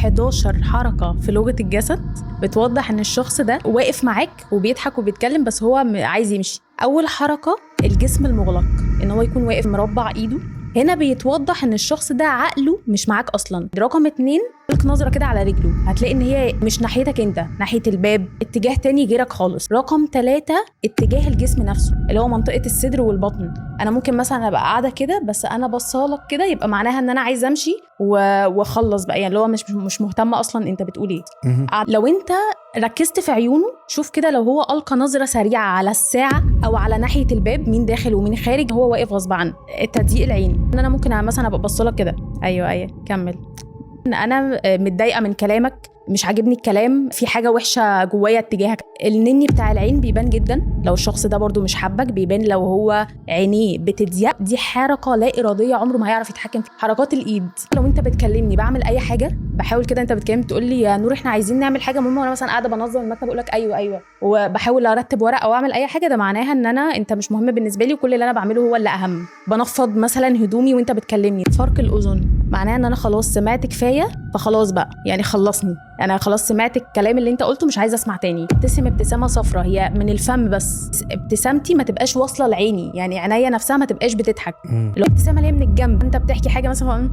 11 حركة في لغة الجسد بتوضح ان الشخص ده واقف معاك وبيضحك وبيتكلم بس هو عايز يمشي. اول حركة الجسم المغلق، ان هو يكون واقف مربع ايده، هنا بيتوضح ان الشخص ده عقله مش معاك اصلا. رقم 2 لك نظرة كده على رجله، هتلاقي ان هي مش ناحيتك انت، ناحية الباب، اتجاه تاني غيرك خالص. رقم 3 اتجاه الجسم نفسه اللي هو منطقة الصدر والبطن. انا ممكن مثلا ابقى قاعدة كده بس انا بصالك كده، يبقى معناها ان انا عايزة امشي واخلص بقى، يعني اللي هو مش مهتمة اصلا انت بتقول ايه. لو انت ركزت في عيونه، شوف كده لو هو ألقى نظرة سريعة على الساعة أو على ناحية الباب، مين داخل ومين خارج، هو واقف غصب عنه. تضييق العين، إن أنا ممكن مثلا أبقى بصلك كده، أيوة كمل، أنا متضايقة من كلامك، مش عاجبني الكلام، في حاجة وحشة جوايا اتجاهك. النني بتاع العين بيبان جدا لو الشخص ده برضو مش حبك، بيبان لو هو عينيه بتضيق، دي حركة لا إرادية عمره ما هيعرف يتحكم فيها. حركات الإيد، لو أنت بتكلمني بعمل أي حاجة، بحاول كده أنت بتكلم تقول لي يا نور إحنا عايزين نعمل حاجة مهمة، وأنا مثلا قاعدة بنظم المكتب أقول لك أيوة، وبحاول أرتب ورق أو أعمل أي حاجة، ده معناها إن أنت مش مهم بالنسبة لي وكل اللي أنا بعمله هو اللي أهم. بنفض مثلا هدومي وأنت بتكلمني. فرق الأذن معناها إن أنا خلاص سمعت كفاية، فخلاص بقى يعني خلصني، انا خلاص سمعت الكلام اللي انت قلته، مش عايزه اسمع تاني. ابتسم ابتسامه صفرة، هي من الفم بس، ابتسامتي ما تبقاش واصله لعيني، يعني عينيا نفسها ما تبقاش بتضحك. لو ابتسامه اللي هي من الجنب، انت بتحكي حاجه مثلا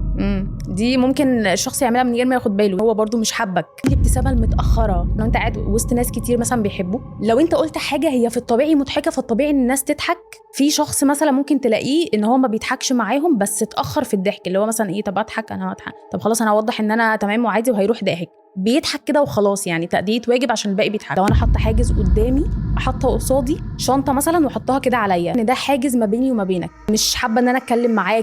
دي ممكن الشخص يعملها من غير ما ياخد باله، هو برضو مش حبك. الابتسامه المتاخره، لو انت قاعد وسط ناس كتير مثلا بيحبوا، لو انت قلت حاجه هي في الطبيعي مضحكه، فالطبيعي ان الناس تضحك. في شخص مثلا ممكن تلاقيه ان هو ما بيضحكش معاهم بس اتاخر في الضحك، اللي هو مثلا ايه، طب اضحك، انا هضحك، طب خلاص انا اوضح ان انا تمام وعادي، وهيروح ضاحك، بيضحك كده وخلاص، يعني تأدية واجب عشان الباقي بيضحك. لو انا حاطه حاجز قدامي، احطه قصادي شنطه مثلا واحطها كده عليا، ان ده حاجز ما بيني وما بينك، مش حابه ان انا اتكلم معاك.